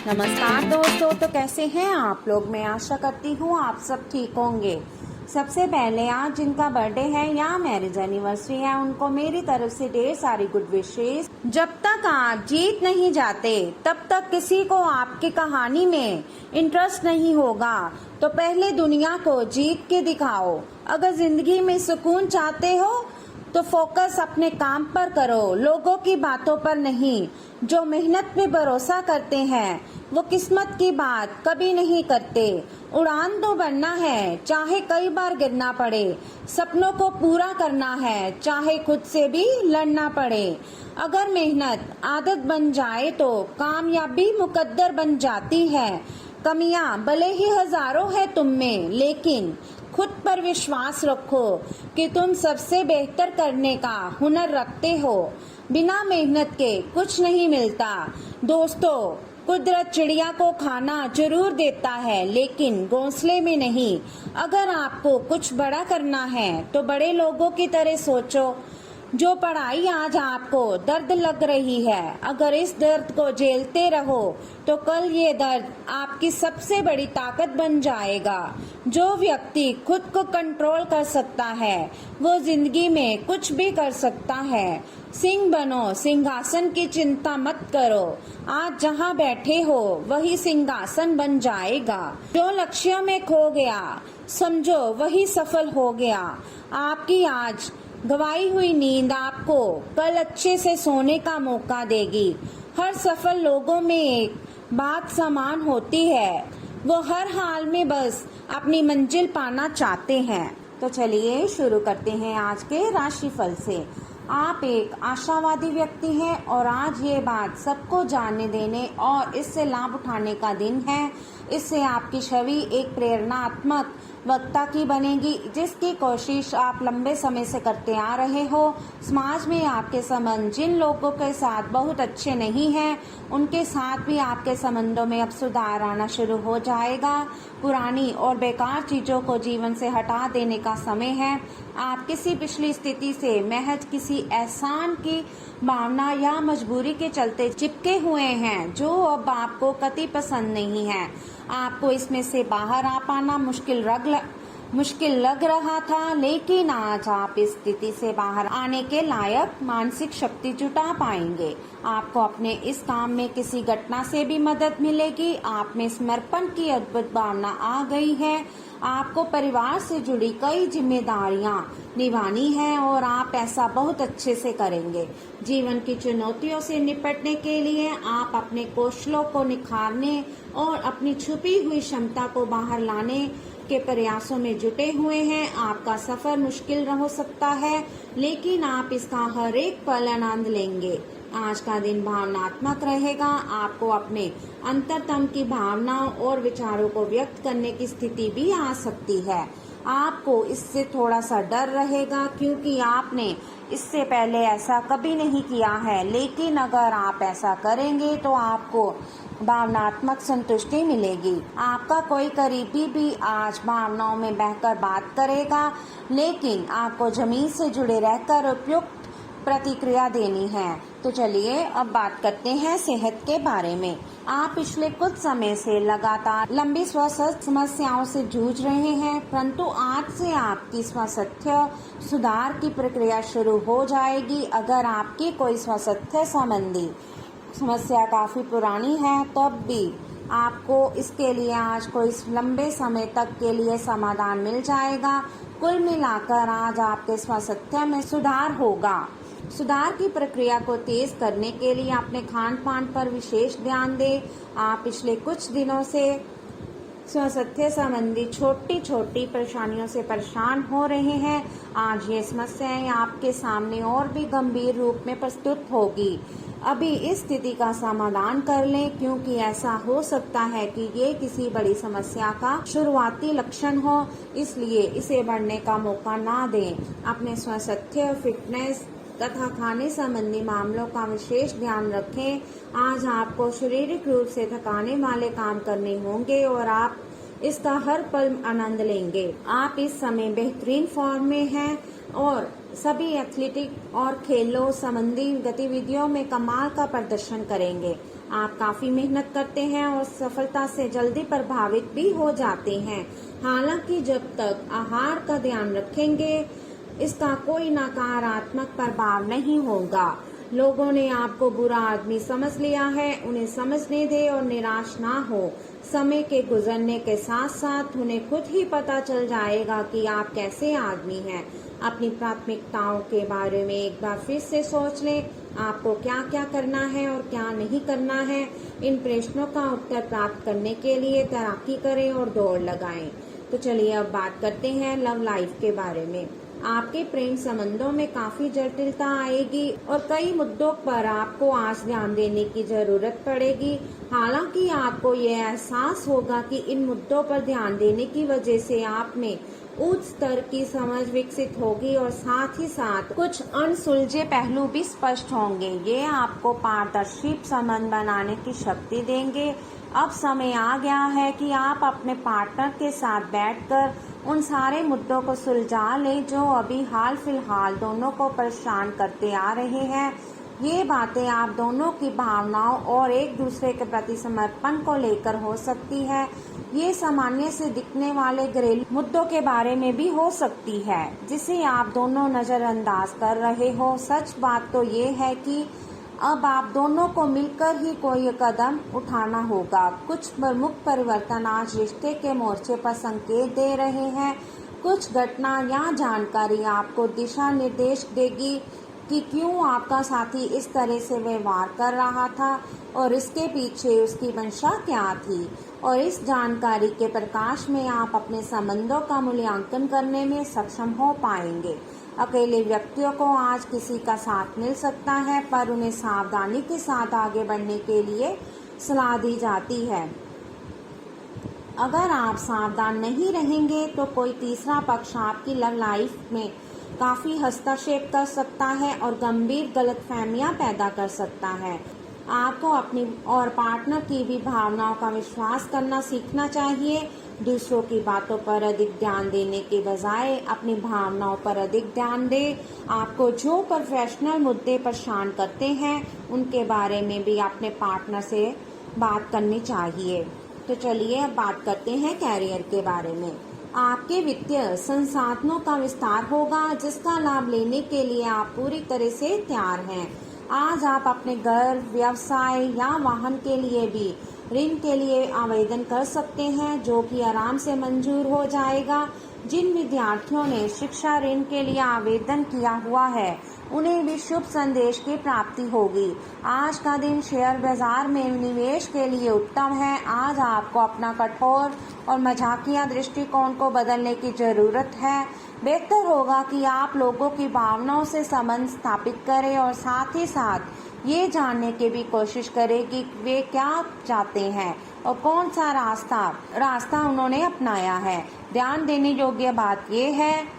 नमस्कार दोस्तों, तो कैसे हैं आप लोग। मैं आशा करती हूँ आप सब ठीक होंगे। सबसे पहले आज जिनका बर्थडे है या मैरिज एनिवर्सरी है उनको मेरी तरफ से ढेर सारी गुड विशेस। जब तक आप जीत नहीं जाते तब तक किसी को आपकी कहानी में इंटरेस्ट नहीं होगा, तो पहले दुनिया को जीत के दिखाओ। अगर जिंदगी में सुकून चाहते हो तो फोकस अपने काम पर करो, लोगों की बातों पर नहीं। जो मेहनत पे भरोसा करते हैं वो किस्मत की बात कभी नहीं करते। उड़ान तो बनना है, चाहे कई बार गिरना पड़े। सपनों को पूरा करना है, चाहे खुद से भी लड़ना पड़े। अगर मेहनत आदत बन जाए तो कामयाबी मुकद्दर बन जाती है। कमियां भले ही हजारों है तुम में, लेकिन खुद पर विश्वास रखो कि तुम सबसे बेहतर करने का हुनर रखते हो। बिना मेहनत के कुछ नहीं मिलता। दोस्तों, कुदरत चिड़िया को खाना जरूर देता है, लेकिन घोंसले में नहीं। अगर आपको कुछ बड़ा करना है तो बड़े लोगों की तरह सोचो। जो पढ़ाई आज आपको दर्द लग रही है, अगर इस दर्द को झेलते रहो तो कल ये दर्द आपकी सबसे बड़ी ताकत बन जाएगा। जो व्यक्ति खुद को कंट्रोल कर सकता है वो जिंदगी में कुछ भी कर सकता है। सिंह बनो, सिंहासन की चिंता मत करो। आज जहाँ बैठे हो वही सिंहासन बन जाएगा। जो लक्ष्य में खो गया समझो वही सफल हो गया। आपकी आज गवाई हुई नींद आपको कल अच्छे से सोने का मौका देगी। हर सफल लोगों में एक बात समान होती है, वो हर हाल में बस अपनी मंजिल पाना चाहते हैं। तो चलिए शुरू करते हैं आज के राशिफल से। आप एक आशावादी व्यक्ति हैं और आज ये बात सबको जानने देने और इससे लाभ उठाने का दिन है। इससे आपकी छवि एक प्रेरणात्मक वक्ता की बनेगी, जिसकी कोशिश आप लंबे समय से करते आ रहे हो। समाज में आपके संबंध जिन लोगों के साथ बहुत अच्छे नहीं हैं, उनके साथ भी आपके संबंधों में अब सुधार आना शुरू हो जाएगा। पुरानी और बेकार चीजों को जीवन से हटा देने का समय है। आप किसी पिछली स्थिति से महज किसी एहसान की भावना या मजबूरी के चलते चिपके हुए हैं, जो अब आपको कतई पसंद नहीं है। आपको इसमें से बाहर आ पाना मुश्किल लग रहा था, लेकिन आज आप इस स्थिति से बाहर आने के लायक मानसिक शक्ति जुटा पाएंगे। आपको अपने इस काम में किसी घटना से भी मदद मिलेगी। आप में समर्पण की अद्भुत भावना आ गई है। आपको परिवार से जुड़ी कई जिम्मेदारियां निभानी है और आप ऐसा बहुत अच्छे से करेंगे। जीवन की चुनौतियों से निपटने के लिए आप अपने कौशलों को निखारने और अपनी छुपी हुई क्षमता को बाहर लाने के प्रयासों में जुटे हुए हैं। आपका सफर मुश्किल हो सकता है, लेकिन आप इसका हर एक पल आनंद लेंगे। आज का दिन भावनात्मक रहेगा। आपको अपने अंतरतम की भावनाओं और विचारों को व्यक्त करने की स्थिति भी आ सकती है। आपको इससे थोड़ा सा डर रहेगा, क्योंकि आपने इससे पहले ऐसा कभी नहीं किया है, लेकिन अगर आप ऐसा करेंगे तो आपको भावनात्मक संतुष्टि मिलेगी। आपका कोई करीबी भी आज भावनाओं में बहकर बात करेगा, लेकिन आपको जमीन से जुड़े रहकर उपयुक्त प्रतिक्रिया देनी है। तो चलिए अब बात करते हैं सेहत के बारे में। आप पिछले कुछ समय से लगातार लंबी स्वास्थ्य समस्याओं से जूझ रहे हैं, परंतु आज से आपकी स्वास्थ्य सुधार की प्रक्रिया शुरू हो जाएगी। अगर आपकी कोई स्वास्थ्य संबंधी समस्या काफी पुरानी है तब भी आपको इसके लिए आज कोई लंबे समय तक के लिए समाधान मिल जाएगा। कुल मिलाकर आज आपके स्वास्थ्य में सुधार होगा। सुधार की प्रक्रिया को तेज करने के लिए अपने खान पान पर विशेष ध्यान दें। आप पिछले कुछ दिनों से स्वास्थ्य संबंधी छोटी छोटी परेशानियों से परेशान हो रहे हैं। आज ये समस्याएं आपके सामने और भी गंभीर रूप में प्रस्तुत होगी। अभी इस स्थिति का समाधान कर लें, क्योंकि ऐसा हो सकता है कि ये किसी बड़ी समस्या का शुरुआती लक्षण हो, इसलिए इसे बढ़ने का मौका ना दें। अपने स्वास्थ्य, फिटनेस तथा खाने संबंधी मामलों का विशेष ध्यान रखें। आज आपको शारीरिक रूप से थकाने वाले काम करने होंगे और आप इसका हर पल आनंद लेंगे। आप इस समय बेहतरीन फॉर्म में हैं। और सभी एथलेटिक और खेलों संबंधी गतिविधियों में कमाल का प्रदर्शन करेंगे। आप काफी मेहनत करते हैं और सफलता से जल्दी प्रभावित भी हो जाते हैं। हालांकि जब तक आहार का ध्यान रखेंगे, इसका कोई नकारात्मक प्रभाव नहीं होगा। लोगों ने आपको बुरा आदमी समझ लिया है, उन्हें समझने दे और निराश ना हो। समय के गुजरने के साथ साथ उन्हें खुद ही पता चल जाएगा कि आप कैसे आदमी हैं। अपनी प्राथमिकताओं के बारे में एक बार फिर से सोच लें। आपको क्या क्या करना है और क्या नहीं करना है। इन प्रश्नों का उत्तर प्राप्त करने के लिए तैराकी करें और दौड़ लगाएं। तो चलिए अब बात करते हैं लव लाइफ के बारे में। आपके प्रेम संबंधों में काफी जटिलता आएगी और कई मुद्दों पर आपको आज ध्यान देने की जरूरत पड़ेगी। हालांकि आपको ये एहसास होगा कि इन मुद्दों पर ध्यान देने की वजह से आप में उच्च स्तर की समझ विकसित होगी और साथ ही साथ कुछ अनसुलझे पहलू भी स्पष्ट होंगे। ये आपको पारदर्शी संबंध बनाने की शक्ति देंगे। अब समय आ गया है कि आप अपने पार्टनर के साथ बैठकर उन सारे मुद्दों को सुलझा लें जो अभी हाल फिलहाल दोनों को परेशान करते आ रहे हैं। ये बातें आप दोनों की भावनाओं और एक दूसरे के प्रति समर्पण को लेकर हो सकती है। ये सामान्य से दिखने वाले घरेलू मुद्दों के बारे में भी हो सकती है जिसे आप दोनों नजरअंदाज कर रहे हो। सच बात तो ये है कि अब आप दोनों को मिलकर ही कोई कदम उठाना होगा। कुछ प्रमुख परिवर्तन आज रिश्ते के मोर्चे पर संकेत दे रहे हैं। कुछ घटना या जानकारी आपको दिशा निर्देश देगी कि क्यों आपका साथी इस तरह से व्यवहार कर रहा था और इसके पीछे उसकी मंशा क्या थी। और इस जानकारी के प्रकाश में आप अपने संबंधों का मूल्यांकन करने में सक्षम हो पाएंगे। अकेले व्यक्तियों को आज किसी का साथ मिल सकता है, पर उन्हें सावधानी के साथ आगे बढ़ने के लिए सलाह दी जाती है। अगर आप सावधान नहीं रहेंगे तो कोई तीसरा पक्ष आपकी लव लाइफ में काफी हस्तक्षेप कर सकता है और गंभीर गलतफहमियां पैदा कर सकता है। आपको अपनी और पार्टनर की भी भावनाओं का विश्वास करना सीखना चाहिए। दूसरों की बातों पर अधिक ध्यान देने के बजाय अपनी भावनाओं पर अधिक ध्यान दें। आपको जो प्रोफेशनल मुद्दे परेशान करते हैं उनके बारे में भी अपने पार्टनर से बात करनी चाहिए। तो चलिए अब बात करते हैं कैरियर के बारे में। आपके वित्तीय संसाधनों का विस्तार होगा जिसका लाभ लेने के लिए आप पूरी तरह से तैयार हैं। आज आप अपने घर, व्यवसाय या वाहन के लिए भी ऋण के लिए आवेदन कर सकते हैं जो कि आराम से मंजूर हो जाएगा। जिन विद्यार्थियों ने शिक्षा ऋण के लिए आवेदन किया हुआ है उन्हें भी शुभ संदेश की प्राप्ति होगी। आज का दिन शेयर बाजार में निवेश के लिए उत्तम है। आज आपको अपना कठोर और मजाकिया दृष्टिकोण को बदलने की जरूरत है। बेहतर होगा कि आप लोगों की भावनाओं से संबंध स्थापित करें और साथ ही साथ ये जानने की भी कोशिश करें कि वे क्या चाहते हैं और कौन सा रास्ता उन्होंने अपनाया है। ध्यान देने योग्य बात यह है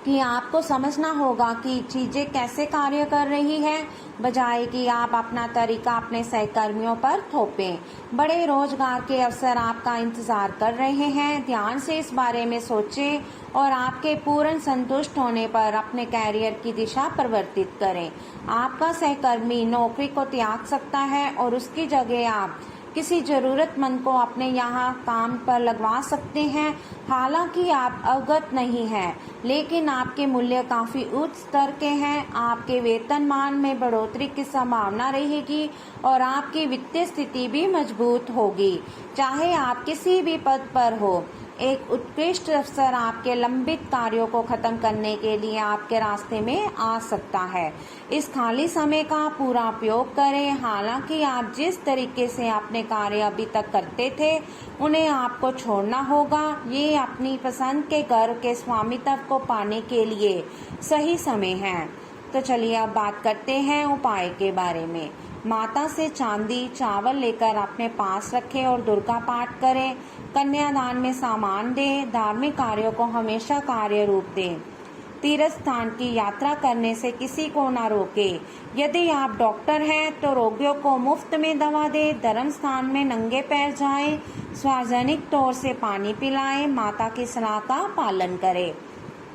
कि आपको समझना होगा कि चीजें कैसे कार्य कर रही हैं, बजाय कि आप अपना तरीका अपने सहकर्मियों पर थोपें। बड़े रोजगार के अवसर आपका इंतजार कर रहे हैं। ध्यान से इस बारे में सोचें और आपके पूर्ण संतुष्ट होने पर अपने कैरियर की दिशा परिवर्तित करें। आपका सहकर्मी नौकरी को त्याग सकता है और उसकी जगह आप किसी जरूरतमंद को अपने यहाँ काम पर लगवा सकते हैं। हालांकि आप अवगत नहीं हैं, लेकिन आपके मूल्य काफी उच्च स्तर के हैं। आपके वेतनमान में बढ़ोतरी की संभावना रहेगी और आपकी वित्तीय स्थिति भी मजबूत होगी। चाहे आप किसी भी पद पर हो, एक उत्कृष्ट अवसर आपके लंबित कार्यों को खत्म करने के लिए आपके रास्ते में आ सकता है। इस खाली समय का पूरा उपयोग करें। हालांकि आप जिस तरीके से अपने कार्य अभी तक करते थे उन्हें आपको छोड़ना होगा। ये अपनी पसंद के घर के स्वामित्व को पाने के लिए सही समय है। तो चलिए अब बात करते हैं उपाय के बारे में। माता से चांदी चावल लेकर अपने पास रखें और दुर्गा पाठ करें। कन्यादान में सामान दें। धार्मिक कार्यों को हमेशा कार्य रूप दें। तीर्थ स्थान की यात्रा करने से किसी को न रोकें। यदि आप डॉक्टर हैं तो रोगियों को मुफ्त में दवा दें। धर्म स्थान में नंगे पैर जाएं। सार्वजनिक तौर से पानी पिलाएं। माता की सलाह का पालन करें।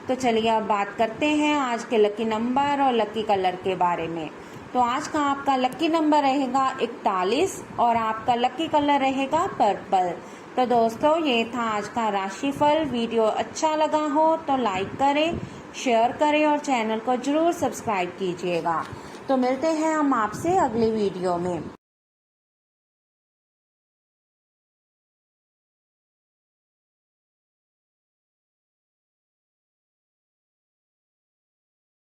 तो चलिए अब बात करते हैं आज के लकी नंबर और लकी कलर के बारे में। तो आज का आपका लकी नंबर रहेगा 41 और आपका लकी कलर रहेगा पर्पल। तो दोस्तों ये था आज का राशिफल। वीडियो अच्छा लगा हो तो लाइक करें, शेयर करें और चैनल को जरूर सब्सक्राइब कीजिएगा। तो मिलते हैं हम आपसे अगली वीडियो में।